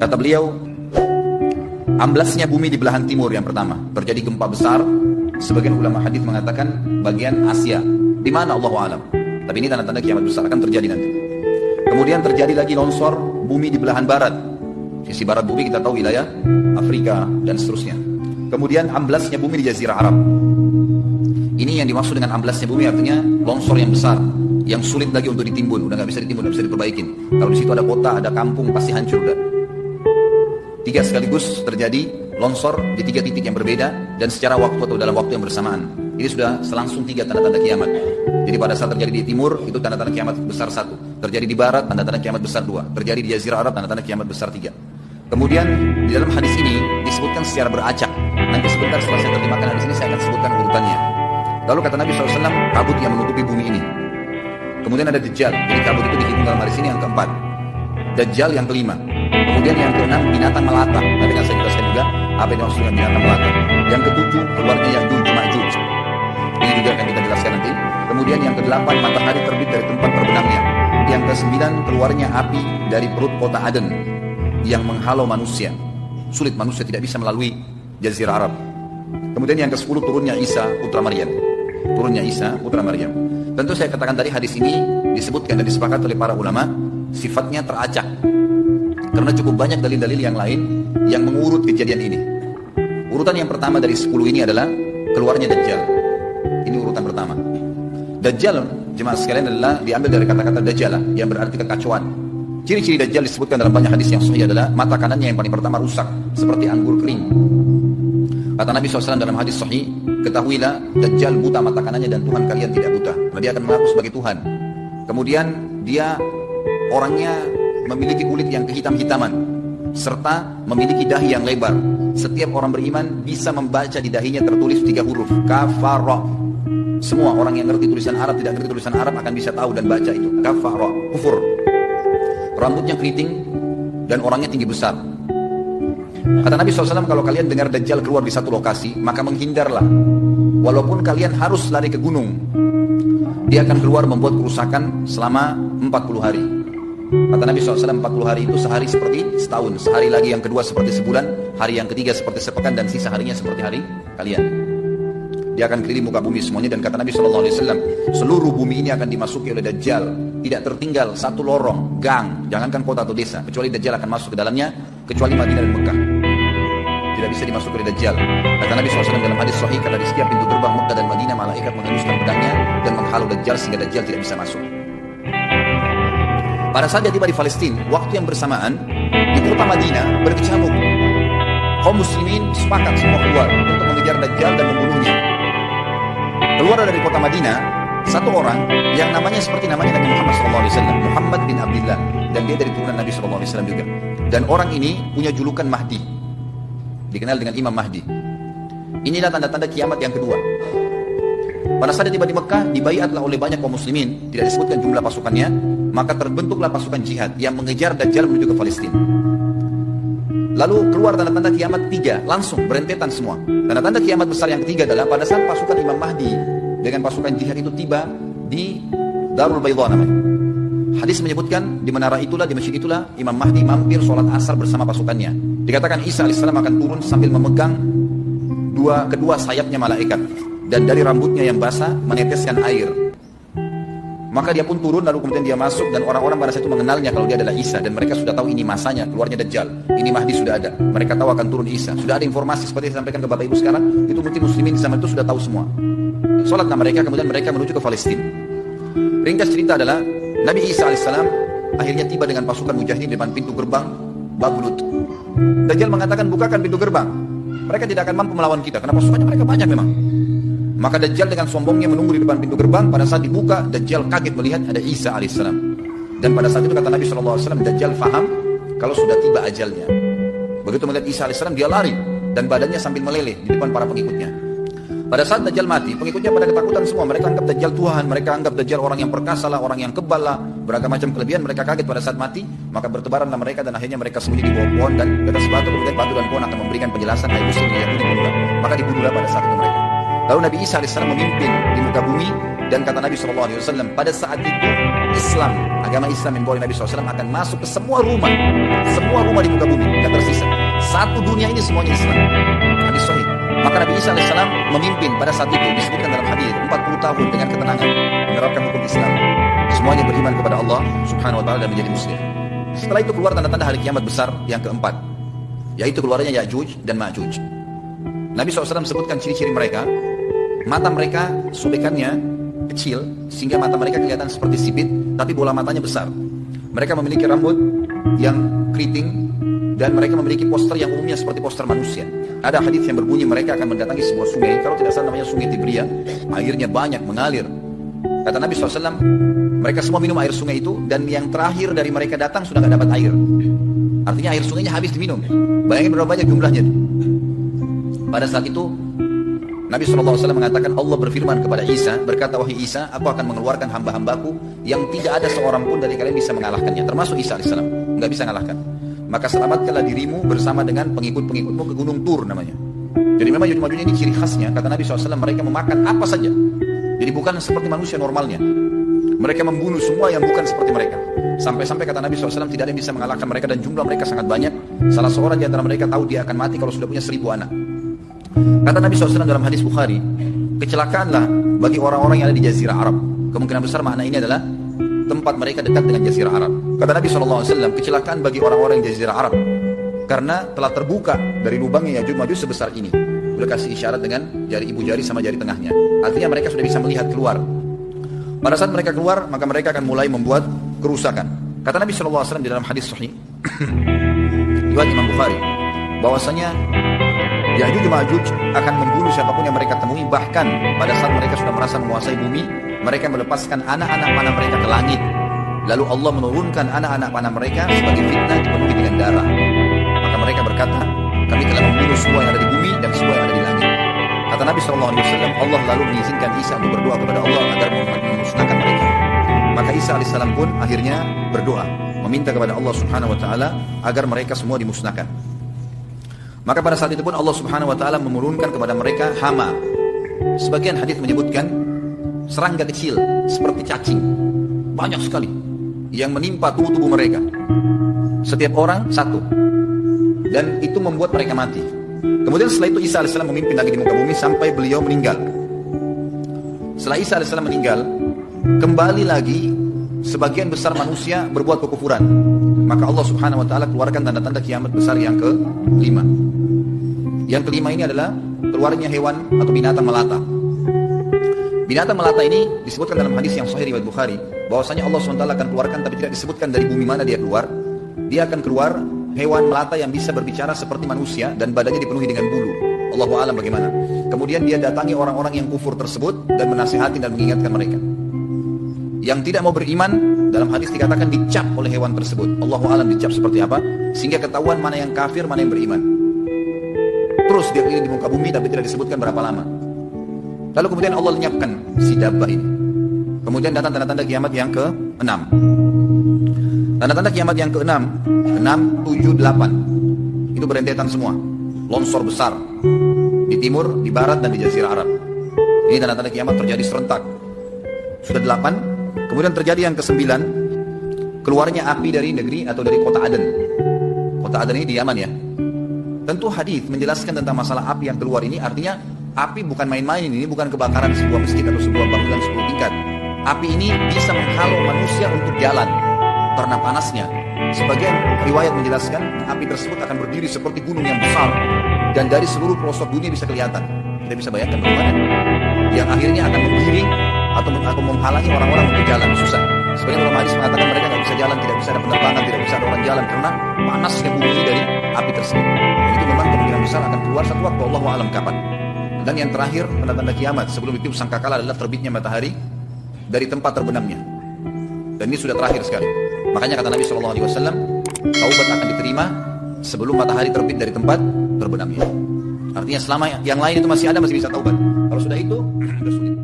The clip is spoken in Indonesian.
Kata beliau, amblasnya bumi di belahan timur yang pertama, terjadi gempa besar. Sebagian ulama hadis mengatakan bagian Asia. Di mana Allahu a'lam. Tapi ini tanda-tanda kiamat besar akan terjadi nanti. Kemudian terjadi lagi longsor bumi di belahan barat. Sisi barat bumi kita tahu wilayah Afrika dan seterusnya. Kemudian amblasnya bumi di Jazirah Arab. Ini yang dimaksud dengan amblasnya bumi artinya longsor yang besar, yang sulit lagi untuk ditimbun, udah nggak bisa ditimbun, nggak bisa diperbaikin. Kalau di situ ada kota, ada kampung, pasti hancur udah. 3 sekaligus terjadi longsor di 3 titik yang berbeda dan secara waktu atau dalam waktu yang bersamaan. Ini sudah selangsung 3 tanda-tanda kiamat. Jadi pada saat terjadi di timur itu tanda-tanda kiamat besar 1, terjadi di barat tanda-tanda kiamat besar 2, terjadi di Jazirah Arab tanda-tanda kiamat besar 3. Kemudian di dalam hadis ini disebutkan secara beracak. Nanti sebentar setelah saya terjemahkan hadis ini saya akan sebutkan urutannya. Lalu kata Nabi SAW, kabut yang menutupi bumi ini. Kemudian ada Dajjal. Jadi kabut itu dihitung dalam hadis ini yang keempat. Dajjal yang kelima. Kemudian yang keenam binatang melata. Nanti akan saya jelaskan juga apa yang dimaksud dengan binatang melata. Yang ketujuh keluarnya Ya'juj Ma'juj. Ini juga akan kita jelaskan nanti. Kemudian yang kedelapan matahari terbit dari tempat terbenamnya. Yang kesembilan keluarnya api dari perut kota Aden yang menghalau manusia. Sulit manusia tidak bisa melalui Jazirah Arab. Kemudian yang ke-10 turunnya Isa putra Maryam. Turunnya Isa putra Maryam. Tentu saya katakan tadi hadis ini disebutkan dan disepakati oleh para ulama sifatnya teracak. Karena cukup banyak dalil-dalil yang lain yang mengurut kejadian ini. Urutan yang pertama dari 10 ini adalah keluarnya Dajjal. Ini urutan pertama. Dajjal, jemaah sekalian, adalah diambil dari kata-kata Dajjal yang berarti kekacauan. Ciri-ciri Dajjal disebutkan dalam banyak hadis yang sahih adalah mata kanannya yang paling pertama rusak seperti anggur kering. Kata Nabi SAW dalam hadis sahih, ketahuilah Dajjal buta mata kanannya dan Tuhan kalian tidak buta. Karena dia akan mengaku sebagai Tuhan. Kemudian dia orangnya memiliki kulit yang kehitam-hitaman serta memiliki dahi yang lebar. Setiap orang beriman bisa membaca di dahinya tertulis 3 huruf kafara. Semua orang yang ngerti tulisan Arab, tidak ngerti tulisan Arab akan bisa tahu dan baca itu kafara, kufur. Rambutnya keriting dan orangnya tinggi besar. Kata Nabi SAW, kalau kalian dengar Dajjal keluar di satu lokasi, maka menghindarlah. Walaupun kalian harus lari ke gunung, dia akan keluar membuat kerusakan selama 40 hari. Kata Nabi SAW, 40 hari itu sehari seperti setahun, sehari lagi yang kedua seperti sebulan, hari yang ketiga seperti sepekan, dan sisa harinya seperti hari kalian. Dia akan keliling muka bumi semuanya, dan kata Nabi SAW, seluruh bumi ini akan dimasuki oleh Dajjal. Tidak tertinggal satu lorong, gang, jangankan kota atau desa, kecuali Dajjal akan masuk ke dalamnya, kecuali Madinah dan Mekah. Tidak bisa dimasuki oleh Dajjal. Kata Nabi SAW dalam hadis sahih, kata di setiap pintu gerbang Mekah dan Madinah, malaikat menghunuskan pedangnya dan menghalau Dajjal sehingga Dajjal tidak bisa masuk. Pada saat dia tiba di Palestina, waktu yang bersamaan, di kota Madinah berkecamuk. Kaum muslimin sepakat semua keluar untuk mengejar Dajjal dan membunuhnya. Keluar dari kota Madinah, satu orang yang namanya seperti namanya Nabi Muhammad SAW, Muhammad bin Abdullah, dan dia dari turunan Nabi SAW juga. Dan orang ini punya julukan Mahdi, dikenal dengan Imam Mahdi. Inilah tanda-tanda kiamat yang kedua. Pada saat dia tiba di Mekah, dibaiatlah oleh banyak kaum muslimin, tidak disebutkan jumlah pasukannya, maka terbentuklah pasukan jihad yang mengejar Dajjal menuju ke Palestina. Lalu keluar tanda-tanda kiamat 3, langsung berentetan semua. Tanda-tanda kiamat besar yang ketiga adalah pada saat pasukan Imam Mahdi dengan pasukan jihad itu tiba di Darul Baydha namanya. Hadis menyebutkan di menara itulah, di masjid itulah Imam Mahdi mampir sholat asar bersama pasukannya. Dikatakan Isa AS akan turun sambil memegang kedua sayapnya malaikat, dan dari rambutnya yang basah meneteskan air. Maka dia pun turun, lalu kemudian dia masuk, dan orang-orang pada saat itu mengenalnya kalau dia adalah Isa, dan mereka sudah tahu ini masanya keluarnya Dajjal, ini Mahdi sudah ada. Mereka tahu akan turun Isa, sudah ada informasi seperti yang disampaikan ke Bapak Ibu sekarang. Itu mungkin muslimin di zaman itu sudah tahu semua. Sholatlah mereka, kemudian mereka menuju ke Palestina. Ringkas cerita adalah Nabi Isa AS akhirnya tiba dengan pasukan mujahidin di depan pintu gerbang Bablut. Dajjal mengatakan, bukakan pintu gerbang. Mereka tidak akan mampu melawan kita karena pasukannya mereka banyak memang. Maka Dajjal dengan sombongnya menunggu di depan pintu gerbang. Pada saat dibuka, Dajjal kaget melihat ada Isa AS. Dan pada saat itu kata Nabi SAW, Dajjal faham kalau sudah tiba ajalnya. Begitu melihat Isa AS, dia lari dan badannya sambil meleleh di depan para pengikutnya. Pada saat Dajjal mati, pengikutnya pada ketakutan semua. Mereka anggap Dajjal Tuhan, mereka anggap Dajjal orang yang perkasa lah, orang yang kebal lah, beragam macam kelebihan. Mereka kaget pada saat mati, maka bertebaranlah mereka, dan akhirnya mereka sembunyi di bawah pohon dan di atas batu. Kemudian batu dan pohon akan memberikan penjelasan, muslim yang dibunuhlah. Maka dibunuhlah pada saat itu mereka. Lalu Nabi Isa AS memimpin di muka bumi Dan kata Nabi SAW, pada saat itu Islam, agama Islam yang dibawa Nabi SAW akan masuk ke semua rumah di muka bumi, tidak tersisa. Satu dunia ini semuanya Islam. Hadis sahih. Maka Nabi Isa AS memimpin pada saat itu, disebutkan dalam hadis 40 tahun dengan ketenangan menerapkan hukum Islam. Semuanya beriman kepada Allah Subhanahu wa taala dan menjadi muslim. Setelah itu keluar tanda-tanda hari kiamat besar yang keempat, yaitu keluarnya Ya'juj dan Ma'juj. Nabi SAW sebutkan ciri-ciri mereka. Mata mereka sobekannya kecil sehingga mata mereka kelihatan seperti sipit, tapi bola matanya besar. Mereka memiliki rambut yang keriting dan mereka memiliki poster yang umumnya seperti poster manusia. Ada hadis yang berbunyi mereka akan mendatangi sebuah sungai, kalau tidak salah namanya Sungai Tibria, airnya banyak mengalir. Kata Nabi SAW, mereka semua minum air sungai itu, dan yang terakhir dari mereka datang sudah tidak dapat air. Artinya air sungainya habis diminum. Bayangin berapa banyak jumlahnya. Pada saat itu Nabi SAW mengatakan, Allah berfirman kepada Isa, berkata, wahai Isa, aku akan mengeluarkan hamba-hambaku yang tidak ada seorang pun dari kalian bisa mengalahkannya, termasuk Isa AS, nggak bisa mengalahkan. Maka selamatkanlah dirimu bersama dengan pengikut-pengikutmu ke Gunung Tur namanya. Jadi memang Ya'juj ini ciri khasnya, kata Nabi SAW, mereka memakan apa saja. Jadi bukan seperti manusia normalnya. Mereka membunuh semua yang bukan seperti mereka. Sampai-sampai kata Nabi SAW, tidak ada yang bisa mengalahkan mereka dan jumlah mereka sangat banyak. Salah seorang di antara mereka tahu dia akan mati kalau sudah punya 1000 anak. Kata Nabi SAW dalam hadis Bukhari, kecelakaanlah bagi orang-orang yang ada di Jazirah Arab. Kemungkinan besar makna ini adalah tempat mereka dekat dengan Jazirah Arab. Kata Nabi SAW, kecelakaan bagi orang-orang di Jazirah Arab karena telah terbuka dari lubangnya Ya'juj Ma'juj sebesar ini. Boleh kasih isyarat dengan jari ibu jari sama jari tengahnya. Artinya mereka sudah bisa melihat keluar. Pada saat mereka keluar, maka mereka akan mulai membuat kerusakan. Kata Nabi SAW di dalam hadis sahih riwayat Imam Bukhari, bahwasanya Ya'juj Ma'juj akan membunuh siapapun yang mereka temui. Bahkan pada saat mereka sudah merasa menguasai bumi, mereka melepaskan anak-anak panah mereka ke langit. Lalu Allah menurunkan anak-anak panah mereka sebagai fitnah dipenuhi dengan darah. Maka mereka berkata, kami telah membunuh semua yang ada di bumi dan semua yang ada di langit. Kata Nabi SAW, Allah lalu mengizinkan Isa untuk berdoa kepada Allah agar memusnahkan mereka. Maka Isa AS pun akhirnya berdoa, meminta kepada Allah Subhanahu wa taala agar mereka semua dimusnahkan. Maka pada saat itu pun Allah Subhanahu wa taala menurunkan kepada mereka hama. Sebagian hadis menyebutkan serangga kecil seperti cacing, banyak sekali yang menimpa tubuh mereka. Setiap orang satu, dan itu membuat mereka mati. Kemudian setelah itu Isa AS memimpin lagi di muka bumi sampai beliau meninggal. Setelah Isa AS meninggal, kembali lagi sebagian besar manusia berbuat kekufuran. Maka Allah Subhanahu wa taala keluarkan tanda-tanda kiamat besar yang ke-5. Yang kelima ini adalah keluarnya hewan atau binatang melata. Binatang melata ini disebutkan dalam hadis yang sahih riwayat Bukhari, bahwasanya Allah SWT akan keluarkan, tapi tidak disebutkan dari bumi mana dia keluar. Dia akan keluar hewan melata yang bisa berbicara seperti manusia dan badannya dipenuhi dengan bulu. Allahu a'lam bagaimana. Kemudian dia datangi orang-orang yang kufur tersebut dan menasihati dan mengingatkan mereka. Yang tidak mau beriman, dalam hadis dikatakan dicap oleh hewan tersebut. Allahu a'lam dicap seperti apa, sehingga ketahuan mana yang kafir, mana yang beriman. Terus dia keliling di muka bumi, tapi tidak disebutkan berapa lama. Lalu kemudian Allah lenyapkan si dabbah ini. Kemudian datang tanda-tanda kiamat yang ke-6. Tanda-tanda kiamat yang ke-6, 6, 7, 8. Itu berentetan semua. Longsor besar di timur, di barat, dan di Jazirah Arab. Ini tanda-tanda kiamat terjadi serentak. Sudah 8. Kemudian terjadi yang ke-9, keluarnya api dari negeri atau dari kota Aden. Kota Aden ini di Yaman ya. Tentu hadis menjelaskan tentang masalah api yang keluar ini, artinya api bukan main-main, ini bukan kebakaran sebuah masjid atau sebuah bangunan 10 tingkat. Api ini bisa menghalau manusia untuk jalan karena panasnya. Sebagian riwayat menjelaskan api tersebut akan berdiri seperti gunung yang besar dan dari seluruh pelosok dunia bisa kelihatan. Kita bisa bayangkan bagaimana, yang akhirnya akan menggiring atau menghalangi orang-orang untuk jalan. Susah. Sebagian ulama hadis mengatakan mereka tidak bisa jalan, tidak bisa ada penerbangan, tidak bisa ada orang jalan karena panasnya bumi dari api tersebut. Dan itu memang kemungkinan besar akan keluar satu waktu, Allahu a'lam kapan. Dan yang terakhir, tanda-tanda kiamat sebelum itu sangkakala adalah terbitnya matahari dari tempat terbenamnya. Dan ini sudah terakhir sekali. Makanya kata Nabi SAW, taubat akan diterima sebelum matahari terbit dari tempat terbenamnya. Artinya selama yang lain itu masih ada, masih bisa taubat. Kalau sudah itu, sudah sulit.